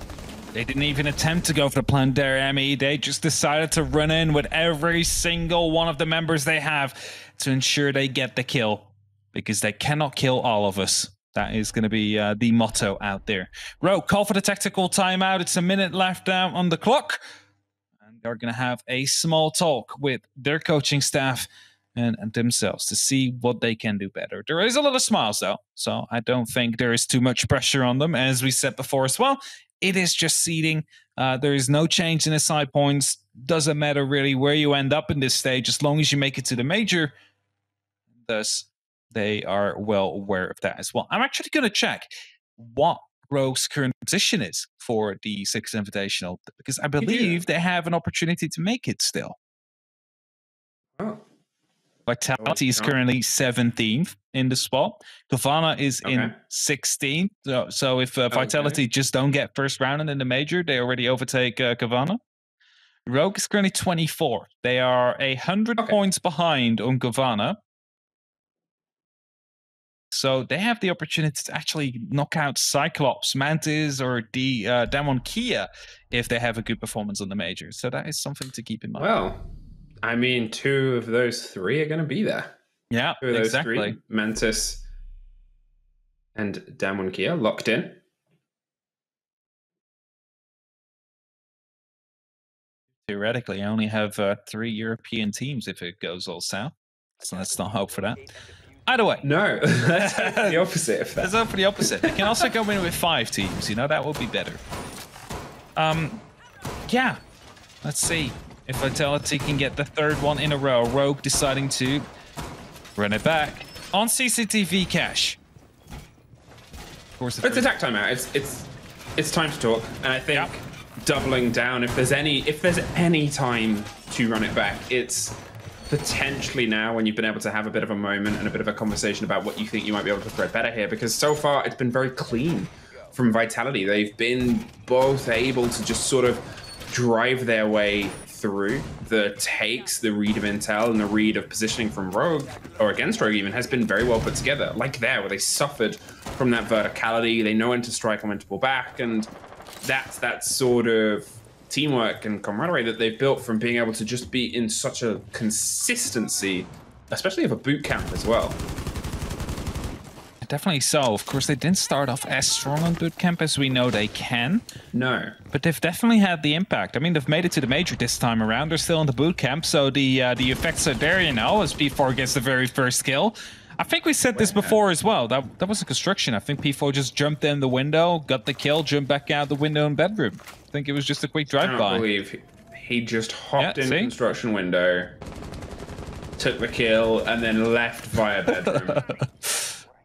They didn't even attempt to go for the plan there, Emmy. They just decided to run in with every single one of the members they have to ensure they get the kill, because they cannot kill all of us. That is going to be the motto out there. Rogue, call for the tactical timeout. It's a minute left down on the clock. And they're going to have a small talk with their coaching staff and themselves to see what they can do better. There is a lot of smiles, though, so I don't think there is too much pressure on them. As we said before as well, it is just seeding. There is no change in the side points. Doesn't matter really where you end up in this stage, as long as you make it to the major. Thus, they are well aware of that as well. I'm actually going to check what Rogue's current position is for the Sixth Invitational, because I believe they have an opportunity to make it still. Oh. Vitality is currently 17th in the spot. Kavana is in 16th. So if Vitality just don't get first round in the major, they already overtake Kavana. Rogue is currently 24th. They are 100 points behind on Kavana. So they have the opportunity to actually knock out Cyclops, Mantis, or the Demon Kia if they have a good performance on the major. So that is something to keep in mind. Well, I mean, 2 of those 3 are going to be there. Yeah, 2 of those exactly. 3, Mantis and Demon Kia, locked in. Theoretically, I only have 3 European teams if it goes all south. So let's not hope for that. Either way. No, let's hope for the opposite of that. Let's hope for the opposite. They can also go in with 5 teams, you know, that would be better. Yeah, let's see if Vitality can get the 3rd one in a row. Rogue deciding to run it back on CCTV Cash. Of course, it's attack timeout. It's time to talk, and I think doubling down. If there's any time to run it back, it's potentially now, when you've been able to have a bit of a moment and a bit of a conversation about what you think you might be able to thread better here, because so far it's been very clean from Vitality. They've been both able to just sort of drive their way through. The takes, the read of intel, and the read of positioning from Rogue, or against Rogue even, has been very well put together. Like there, where they suffered from that verticality, they know when to strike and when to pull back, and that's that sort of teamwork and camaraderie that they've built from being able to just be in such a consistency, especially of a boot camp as well. Definitely so. Of course, they didn't start off as strong on boot camp as we know they can. No. But they've definitely had the impact. I mean, they've made it to the major this time around. They're still in the boot camp, so the effects are there, you know, as P4 gets the very first kill. I think we said this before as well. That was a construction. I think P4 just jumped in the window, got the kill, jumped back out the window in bedroom. I think it was just a quick drive-by. I can't believe he just hopped in construction window, took the kill, and then left via bedroom.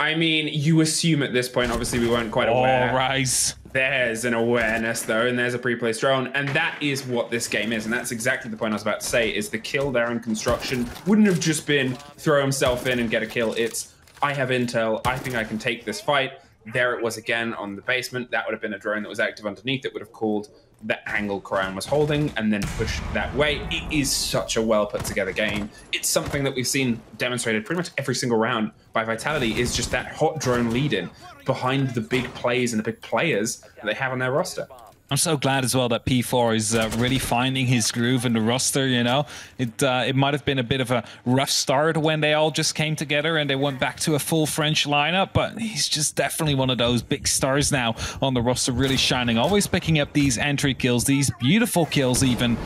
I mean, you assume at this point, obviously we weren't quite aware. All rise. There's an awareness though, and there's a pre-placed drone, and that is what this game is, and that's exactly the point I was about to say, is the kill there in construction wouldn't have just been throw himself in and get a kill. It's, I have intel, I think I can take this fight. There it was again on the basement. That would have been a drone that was active underneath. It would have called the angle Cryon was holding and then push that way. It is such a well put together game. It's something that we've seen demonstrated pretty much every single round by Vitality, is just that hot drone lead in behind the big plays and the big players that they have on their roster. I'm so glad as well that P4 is really finding his groove in the roster, you know. It might have been a bit of a rough start when they all just came together and they went back to a full French lineup, but he's just definitely one of those big stars now on the roster, really shining, always picking up these entry kills, these beautiful kills even.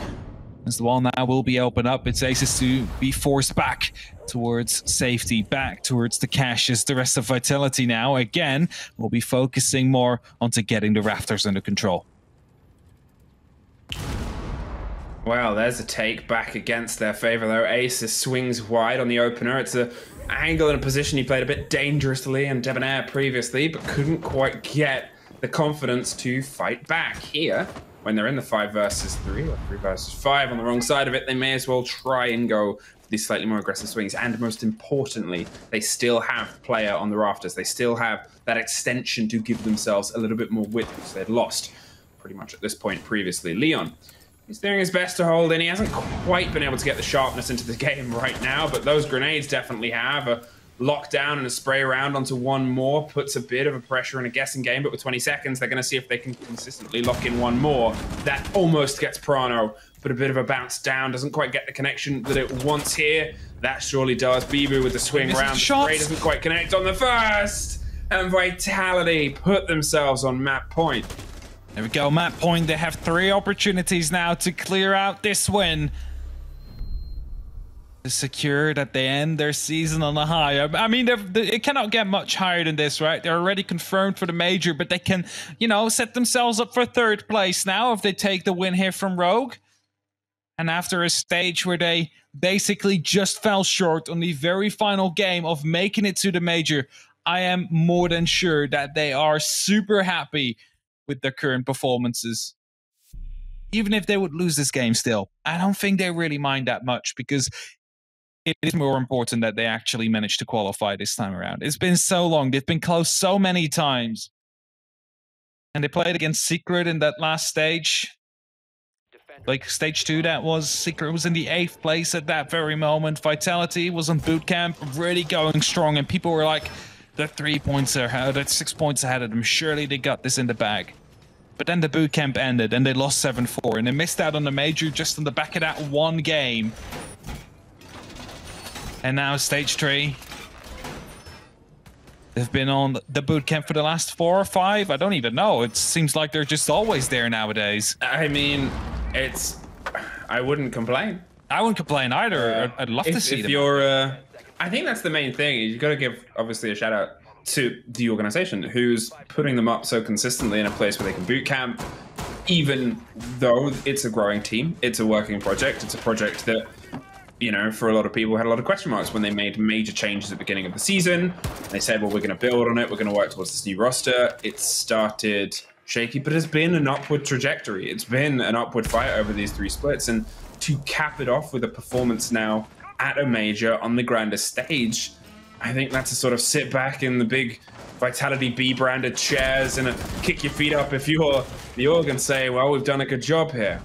As the wall now will be opened up, it's Aces to be forced back towards safety, back towards the caches. The rest of Vitality now, again, will be focusing more onto getting the rafters under control. Well, there's a take back against their favor, though. Aces swings wide on the opener. It's an angle and a position he played a bit dangerously and Debonair previously, but couldn't quite get the confidence to fight back. Here, when they're in the 5 versus 3 or 3 versus 5 on the wrong side of it, they may as well try and go for these slightly more aggressive swings. And most importantly, they still have player on the rafters. They still have that extension to give themselves a little bit more width, which they'd lost pretty much at this point previously. Leon, he's doing his best to hold in. He hasn't quite been able to get the sharpness into the game right now, but those grenades definitely have. A lockdown and a spray round onto one more puts a bit of a pressure in a guessing game, but with 20 seconds, they're going to see if they can consistently lock in one more. That almost gets Prano, but a bit of a bounce down. Doesn't quite get the connection that it wants here. That surely does. Bibu with the swing round. The spray doesn't quite connect on the first. And Vitality put themselves on map point. There we go, map point. They have 3 opportunities now to clear out this win. To secure that they end their season on a high. I mean, it cannot get much higher than this, right? They're already confirmed for the major, but they can, you know, set themselves up for 3rd place now if they take the win here from Rogue. And after a stage where they basically just fell short on the very final game of making it to the major, I am more than sure that they are super happy with their current performances. Even if they would lose this game still, I don't think they really mind that much, because it is more important that they actually managed to qualify this time around. It's been so long. They've been close so many times. And they played against Secret in that last stage. Like stage 2, that was. Secret was in the 8th place at that very moment. Vitality was on boot camp, really going strong, and people were like, they're 3 points ahead, they're 6 points ahead of them. Surely they got this in the bag. But then the boot camp ended and they lost 7-4, and they missed out on the major just on the back of that one game. And now stage 3. They've been on the boot camp for the last 4 or 5. I don't even know. It seems like they're just always there nowadays. I mean, I wouldn't complain. I wouldn't complain either. I'd love to see them. If you're, I think that's the main thing. You've got to give, obviously, a shout out to the organization who's putting them up so consistently in a place where they can boot camp, even though it's a growing team. It's a working project. It's a project that, you know, for a lot of people had a lot of question marks when they made major changes at the beginning of the season. They said, well, we're going to build on it. We're going to work towards this new roster. It started shaky, but it's been an upward trajectory. It's been an upward fight over these 3 splits. And to cap it off with a performance now at a major on the grandest stage, I think that's a sort of sit back in the big Vitality B branded chairs and kick your feet up if you're the org and say, well, we've done a good job here.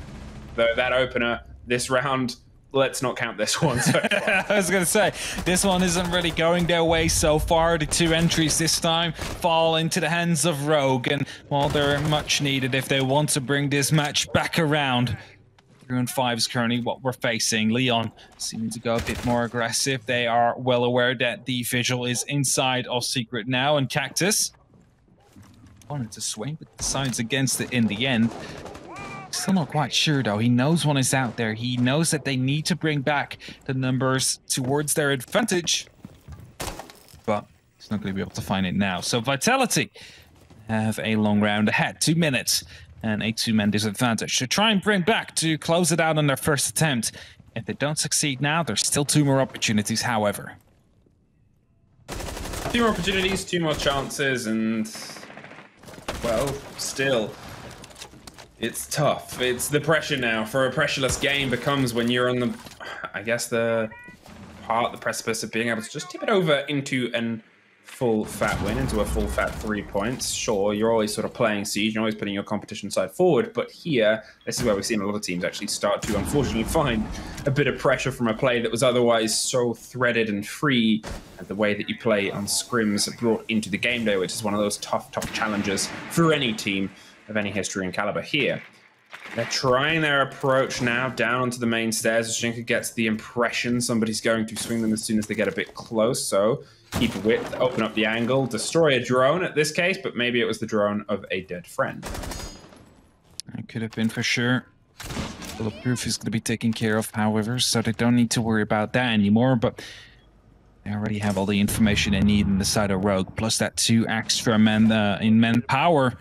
Though that opener this round, let's not count this one so far. I was going to say, this one isn't really going their way so far. The 2 entries this time fall into the hands of Rogue, and while they're much needed if they want to bring this match back around. 3-5 is currently what we're facing. Leon seeming to go a bit more aggressive. They are well aware that the visual is inside of Secret now, and Cactus wanted to swing, but decides against it in the end. Still not quite sure though. He knows one is out there. He knows that they need to bring back the numbers towards their advantage, but he's not going to be able to find it now. So Vitality have a long round ahead, 2 minutes. And a 2-man disadvantage to try and bring back to close it out on their first attempt. If they don't succeed now, there's still 2 more opportunities, however. 2 more opportunities, 2 more chances, and, well, still, it's tough. It's the pressure now for a pressureless game becomes when you're on the, I guess, the precipice of being able to just tip it over into an full fat win into a full fat 3 points. Sure, you're always sort of playing siege, you're always putting your competition side forward, but here, this is where we've seen a lot of teams actually start to unfortunately find a bit of pressure from a play that was otherwise so threaded and free, and the way that you play on scrims brought into the game day, which is one of those tough challenges for any team of any history and caliber here. They're trying their approach now down onto the main stairs. Shinka gets the impression somebody's going to swing them as soon as they get a bit close, so keep a width, open up the angle, destroy a drone at this case, but maybe it was the drone of a dead friend. It could have been for sure. Bulletproof is going to be taken care of, however, so they don't need to worry about that anymore, but they already have all the information they need in the side of Rogue, plus that 2 extra men in manpower.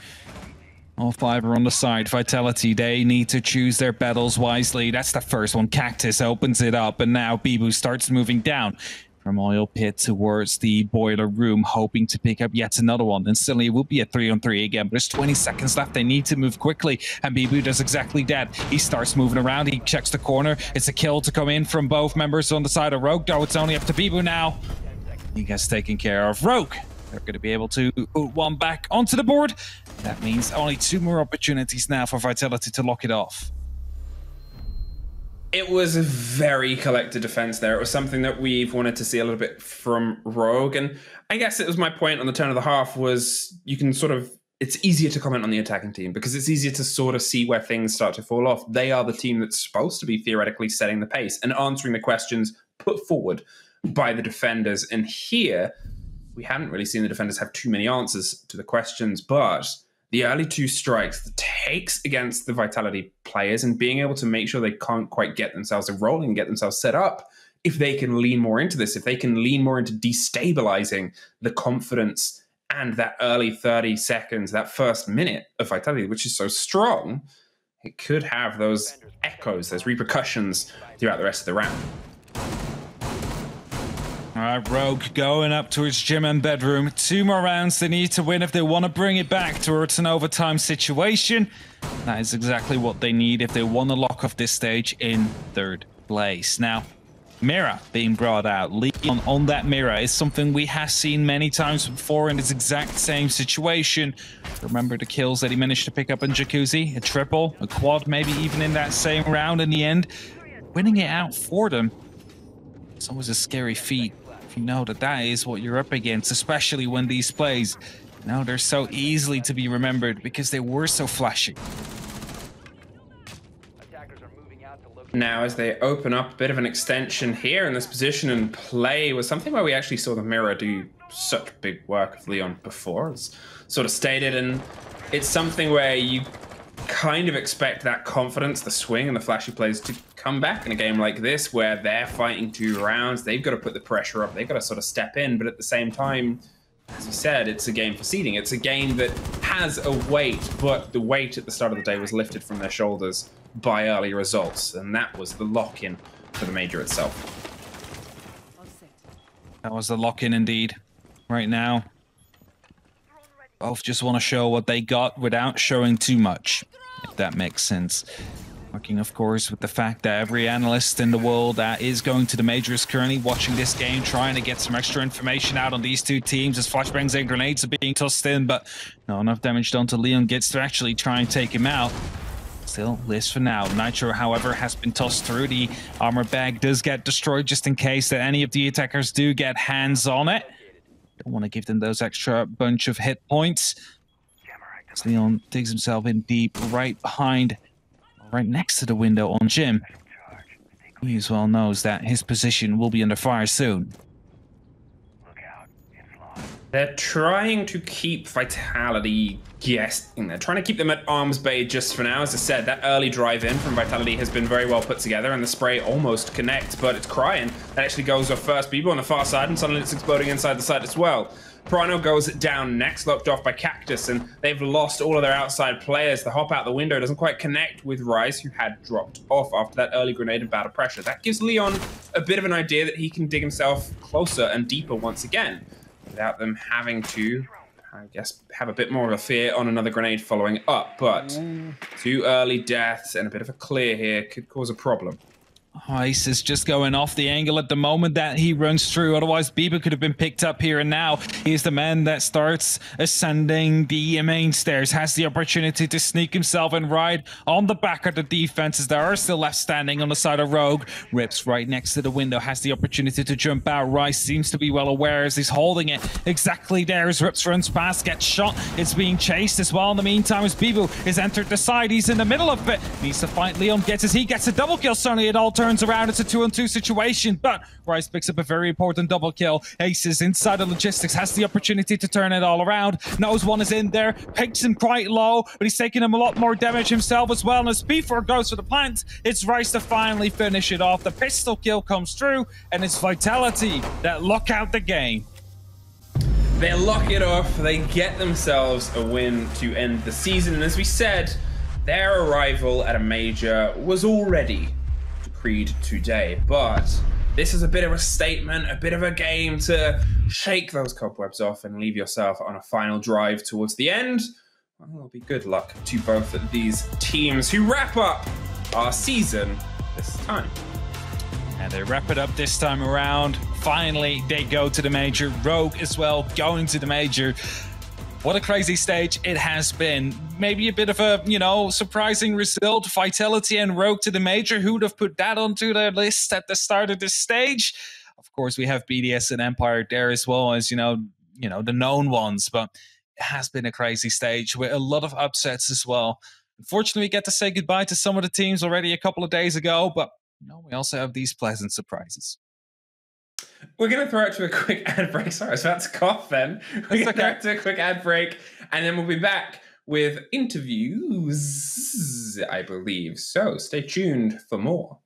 All 5 are on the side. Vitality, they need to choose their battles wisely. That's the first one. Cactus opens it up, and now Bibu starts moving down from Oil Pit towards the boiler room, hoping to pick up yet another one. And suddenly it will be a 3-on-3 again, but there's 20 seconds left. They need to move quickly, and Bibu does exactly that. He starts moving around. He checks the corner. It's a kill to come in from both members on the side of Rogue, though it's only up to Bibu now. He gets taken care of. Rogue, they're going to be able to put one back onto the board. That means only 2 more opportunities now for Vitality to lock it off. It was a very collected defense there. It was something that we've wanted to see a little bit from Rogue. And I guess it was my point on the turn of the half was you can sort of, it's easier to comment on the attacking team because it's easier to sort of see where things start to fall off. They are the team that's supposed to be theoretically setting the pace and answering the questions put forward by the defenders. And here, we haven't really seen the defenders have too many answers to the questions, but the early 2 strikes, the takes against the Vitality players and being able to make sure they can't quite get themselves rolling and get themselves set up, if they can lean more into this, if they can lean more into destabilizing the confidence and that early 30 seconds, that first minute of Vitality, which is so strong, it could have those echoes, those repercussions throughout the rest of the round. All right, Rogue going up towards gym and bedroom. 2 more rounds they need to win if they want to bring it back towards an overtime situation. That is exactly what they need if they want to lock off this stage in 3rd place. Now, Mira being brought out. Leon on that Mira is something we have seen many times before in this exact same situation. Remember the kills that he managed to pick up in Jacuzzi? A triple, a quad, maybe even in that same round in the end. Winning it out for them. It's always a scary feat. You know that is what you're up against, especially when these plays, they're so easily to be remembered because they were so flashy. Now, as they open up, a bit of an extension here in this position and play was something where we actually saw the Mirror do such big work of Leon before, as sort of stated, and it's something where you kind of expect that confidence, the swing and the flashy plays to come back in a game like this where they're fighting 2 rounds. They've got to put the pressure up. They've got to sort of step in. But at the same time, as you said, it's a game for seeding. It's a game that has a weight, but the weight at the start of the day was lifted from their shoulders by early results. And that was the lock-in for the major itself. That was the lock-in indeed. Right now, both just want to show what they got without showing too much, if that makes sense. Working, of course, with the fact that every analyst in the world that is going to the major is currently watching this game, trying to get some extra information out on these 2 teams as flashbangs and grenades are being tossed in, but not enough damage done to Leon gets to actually try and take him out. Still lives for now. Nitro, however, has been tossed through. The armor bag does get destroyed just in case that any of the attackers do get hands on it. Don't want to give them those extra bunch of hit points. As Leon digs himself in deep right behind, right next to the window on Jim. He as well knows that his position will be under fire soon. They're trying to keep Vitality guessing. They're trying to keep them at arm's bay just for now. As I said, that early drive in from Vitality has been very well put together, and the spray almost connects, but it's Cryan that actually goes off first. Bibu on the far side, and suddenly it's exploding inside the site as well. Prano goes down next, locked off by Cactus, and they've lost all of their outside players. The hop out the window doesn't quite connect with Rise, who had dropped off after that early grenade and battle pressure. That gives Leon a bit of an idea that he can dig himself closer and deeper once again, without them having to, I guess, have a bit more of a fear on another grenade following up. But 2 early deaths and a bit of a clear here could cause a problem. Ice is just going off the angle at the moment that he runs through. Otherwise, Bieber could have been picked up here and now. He's the man that starts ascending the main stairs, has the opportunity to sneak himself and ride on the back of the defenses that are still left standing on the side of Rogue. Rips right next to the window, has the opportunity to jump out. Rice seems to be well aware as he's holding it exactly there as Rips runs past, gets shot. It's being chased as well. In the meantime, as Bibu has entered the side, he's in the middle of it. Needs to fight Leon, gets as he gets a double kill. Suddenly it all turns around. It's a 2-on-2 situation, but Rice picks up a very important double kill. Aces inside of logistics, has the opportunity to turn it all around. Knows one is in there, picks him quite low, but he's taking him a lot more damage himself as well. And as P4 goes for the plant, it's Rice to finally finish it off. The pistol kill comes through, and it's Vitality that lock out the game. They lock it off, they get themselves a win to end the season. And as we said, their arrival at a major was already decreed today, but this is a bit of a statement, a bit of a game to shake those cobwebs off and leave yourself on a final drive towards the end. Well, it'll be good luck to both of these teams who wrap up our season this time. And they wrap it up this time around. Finally, they go to the major. Rogue as well going to the major. What a crazy stage it has been. Maybe a bit of a, surprising result. Vitality and Rogue to the major. Who would have put that onto their list at the start of this stage? Of course, we have BDS and Empire there as well as, the known ones. But it has been a crazy stage with a lot of upsets as well. Unfortunately, we get to say goodbye to some of the teams already a couple of days ago. But, we also have these pleasant surprises. We're going to throw it to a quick ad break. Sorry, I was about to cough then. We're going to throw it to a quick ad break, and then we'll be back with interviews, I believe. So stay tuned for more.